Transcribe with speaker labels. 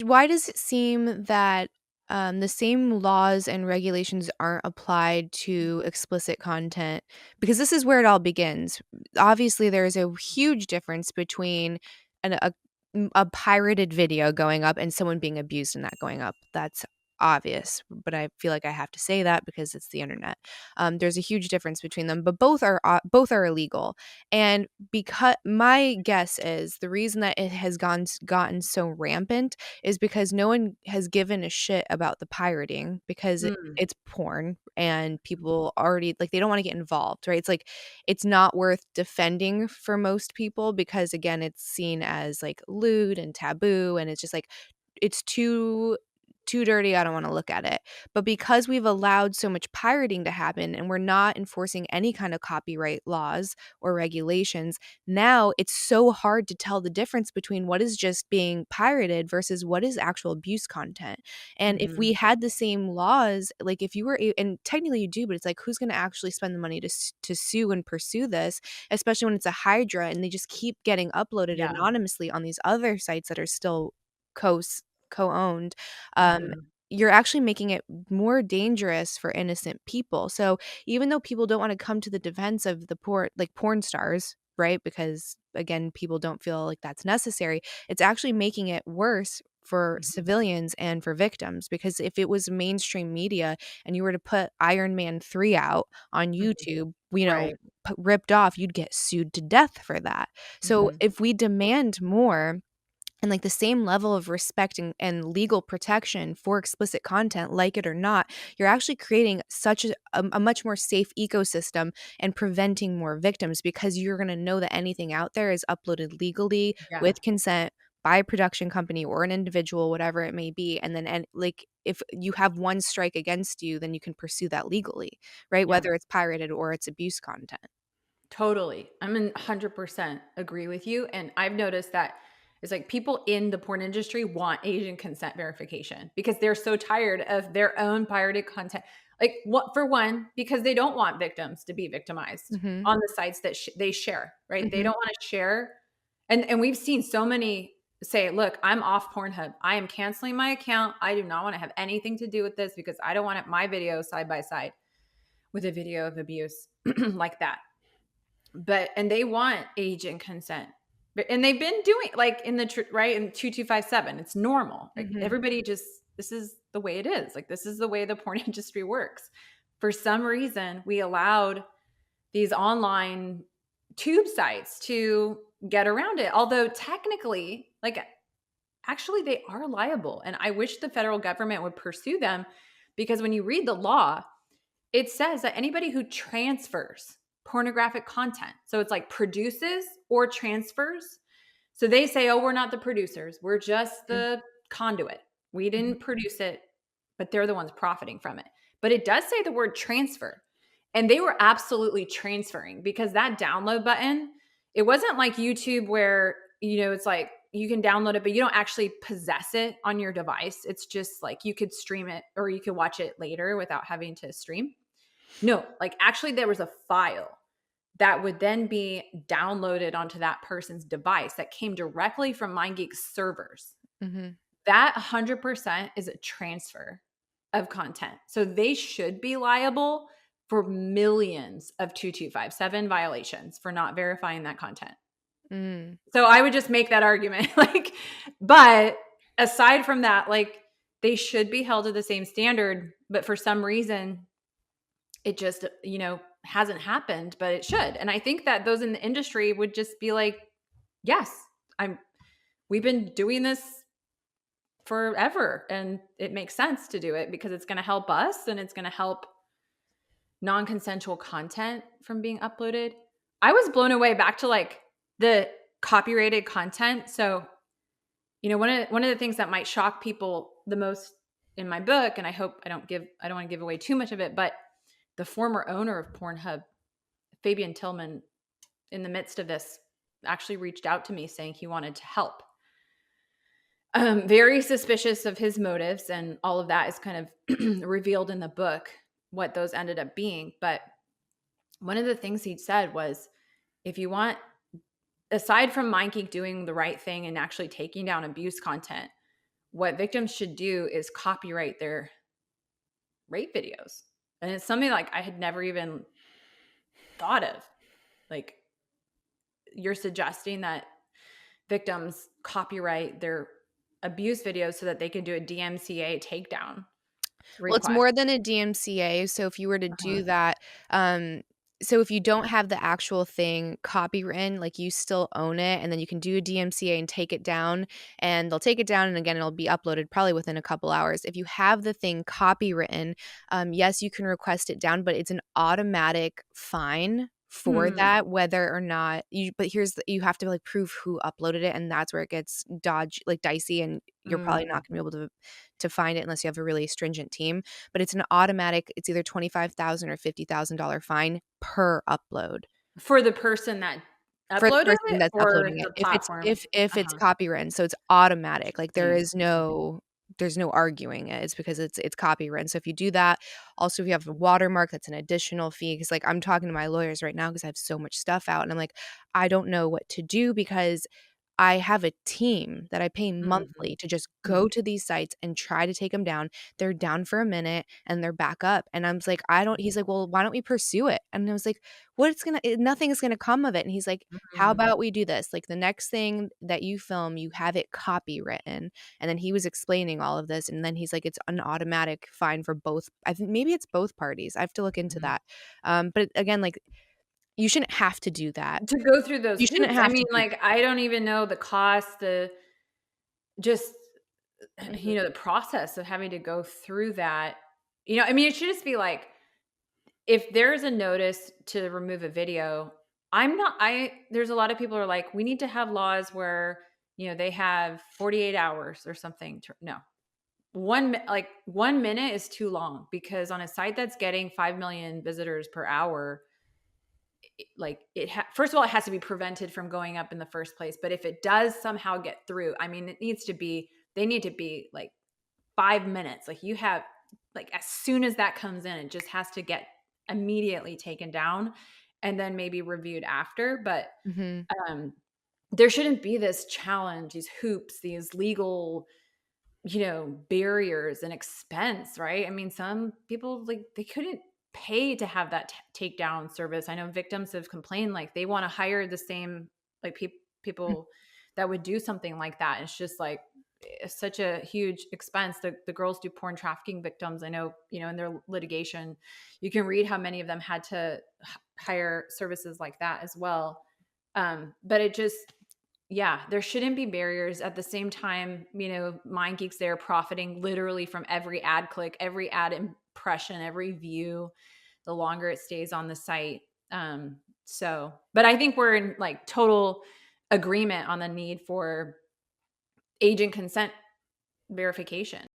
Speaker 1: why does it seem that the same laws and regulations aren't applied to explicit content? Because this is where it all begins. Obviously, there is a huge difference between an, a pirated video going up and someone being abused in that going up. That's obvious, but I feel like I have to say that because it's the internet. There's a huge difference between them, but both are illegal. And because my guess is the reason that it has gotten so rampant is because no one has given a shit about the pirating because
Speaker 2: Mm,
Speaker 1: it's porn and people already like they don't want to get involved, right? It's like it's not worth defending for most people because again, it's seen as like lewd and taboo and it's just like it's too dirty, I don't want to look at it. But because we've allowed so much pirating to happen and we're not enforcing any kind of copyright laws or regulations, now it's so hard to tell the difference between what is just being pirated versus what is actual abuse content. And if
Speaker 2: mhm.
Speaker 1: we had the same laws, like if you were, and technically you do, but it's like who's going to actually spend the money to sue and pursue this, especially when it's a Hydra and they just keep getting uploaded
Speaker 2: Yeah.
Speaker 1: anonymously on these other sites that are still co co-owned. um,
Speaker 2: Mhm.
Speaker 1: you're actually making it more dangerous for innocent people. So even though people don't want to come to the defense of the poor, like porn stars, right? Because again, people don't feel like that's necessary. It's actually making it worse for
Speaker 2: Mhm.
Speaker 1: civilians and for victims because if it was mainstream media and you were to put Iron Man 3 out on
Speaker 2: Mhm.
Speaker 1: YouTube,
Speaker 2: Right.
Speaker 1: ripped off, you'd get sued to death for that. So
Speaker 2: Mhm.
Speaker 1: if we demand more and like the same level of respect and legal protection for explicit content, like it or not, you're actually creating such a much more safe ecosystem and preventing more victims because you're going to know that anything out there is uploaded legally
Speaker 2: Yeah.
Speaker 1: with consent by a production company or an individual, whatever it may be. And then, and like, if you have one strike against you, then you can pursue that legally, right?
Speaker 2: Yeah.
Speaker 1: Whether it's pirated or it's abuse content.
Speaker 2: Totally. I'm in 100% agree with you. And I've noticed that it's like people in the porn industry want Asian consent verification because they're so tired of their own pirated content. Like, what for one, because they don't want victims to be victimized
Speaker 1: Mm-hmm.
Speaker 2: on the sites that they share, right? They
Speaker 1: Mm-hmm.
Speaker 2: don't want to share. And we've seen so many say, look, I'm off Pornhub. I am canceling my account. I do not want to have anything to do with this because I don't want my video side by side with a video of abuse like that. But and they want age and consent. And they've been doing like in the right in 2257. It's normal. Like
Speaker 1: Mm-hmm.
Speaker 2: everybody just this is the way it is. Like this is the way the porn industry works. For some reason, we allowed these online tube sites to get around it. Although technically, like actually they are liable. And I wish the federal government would pursue them because when you read the law, it says that anybody who transfers pornographic content, so it's like produces or transfers. So they say, oh, we're not the producers, we're just the conduit. We
Speaker 1: Mm-hmm.
Speaker 2: didn't produce it, but they're the ones profiting from it. But it does say the word transfer. And they were absolutely transferring because that download button, it wasn't like YouTube where, it's like you can download it, but you don't actually possess it on your device. It's just like you could stream it or you could watch it later without having to stream. No, like actually there was a file that would then be downloaded onto that person's device that came directly from MindGeek's servers.
Speaker 1: Mm-hmm.
Speaker 2: That 100% is a transfer of content. So they should be liable for millions of 2257 violations for not verifying that content.
Speaker 1: Mm.
Speaker 2: So I would just make that argument like but aside from that like they should be held to the same standard, but for some reason it just, hasn't happened, but it should. And I think that those in the industry would just be like, yes, I'm we've been doing this forever and it makes sense to do it because it's going to help us and it's going to help non-consensual content from being uploaded. I was blown away back to like the copyrighted content. So, one of the things that might shock people the most in my book, and I hope I don't want to give away too much of it, but the former owner of Pornhub, Fabian Tillman, in the midst of this, actually reached out to me saying he wanted to help. Very suspicious of his motives, and all of that is kind of revealed in the book, what those ended up being. But one of the things he said was, if you want, aside from MindGeek doing the right thing and actually taking down abuse content, what victims should do is copyright their rape videos. And it's something like I had never even thought of. Like, you're suggesting that victims copyright their abuse videos so that they can do a DMCA takedown
Speaker 1: Well, it's
Speaker 2: request.
Speaker 1: more than a DMCA, so if you were to
Speaker 2: Uh-huh.
Speaker 1: do that, so if you don't have the actual thing copywritten, like, you still own it, and then you can do a DMCA and take it down, and they'll take it down, and again, it'll be uploaded probably within a couple hours. If you have the thing copywritten, yes, you can request it down, but it's an automatic fine for
Speaker 2: Hmm.
Speaker 1: that, whether or not you but here's the you have to, like, prove who uploaded it, and that's where it gets dicey, and you're probably
Speaker 2: Mm.
Speaker 1: not gonna be able to find it unless you have a really stringent team, but it's an automatic it's either 25,000 or $50,000 fine per upload
Speaker 2: For the person that
Speaker 1: for the
Speaker 2: uploaded
Speaker 1: person
Speaker 2: it
Speaker 1: that's
Speaker 2: or
Speaker 1: uploading it.
Speaker 2: the
Speaker 1: If it's
Speaker 2: platform?
Speaker 1: if it's
Speaker 2: Uh-huh.
Speaker 1: copywritten, so it's automatic, like,
Speaker 2: Interesting.
Speaker 1: there's no arguing it, it's because it's copywritten, so if you do that also, if you have a watermark, that's an additional fee. Because like, I'm talking to my lawyers right now because I have so much stuff out, and I'm like, "I don't know what to do because I have a team that I pay
Speaker 2: Mhm.
Speaker 1: monthly to just
Speaker 2: Mhm.
Speaker 1: go to these sites and try to take them down. They're down for a minute and they're back up." And I was like, "I don't." He's like, "Well, why don't we pursue it?" And I was like, nothing is gonna come of it." And he's like, "How
Speaker 2: Mhm.
Speaker 1: about we do this? Like, the next thing that you film, you have it copywritten." And then he was explaining all of this, and then he's like, "It's an automatic fine for both." I think maybe it's both parties. I have to look into
Speaker 2: Mhm.
Speaker 1: that. But again, like, you shouldn't have to do that.
Speaker 2: To go through those
Speaker 1: You shouldn't
Speaker 2: hoops. I
Speaker 1: have
Speaker 2: mean,
Speaker 1: to do
Speaker 2: like, I don't even know the cost, the just,
Speaker 1: that. Mhm.
Speaker 2: the process of having to go through that. I mean, it should just be like, if there's a notice to remove a video, there's a lot of people who are like, we need to have laws where, they have 48 hours or something. No, 1 minute is too long because on a site that's getting 5 million visitors per hour, first of all, it has to be prevented from going up in the first place. But if it does somehow get through, I mean, they need to be like 5 minutes. Like, you have, like, as soon as that comes in, it just has to get immediately taken down and then maybe reviewed after. But
Speaker 1: Mhm.
Speaker 2: um, there shouldn't be this challenge, these hoops, these legal, barriers and expense, right? I mean, some people, like, they couldn't pay to have that takedown service. I know victims have complained, like, they want to hire the same, like, people that would do something like that. It's just like, it's such a huge expense. The girls do porn trafficking victims. I know, in their litigation, you can read how many of them had to hire services like that as well. But it just, yeah, there shouldn't be barriers. At the same time, MindGeek's there profiting literally from every ad click, every ad impression, every view, the longer it stays on the site. But I think we're in, like, total agreement on the need for agent consent verification.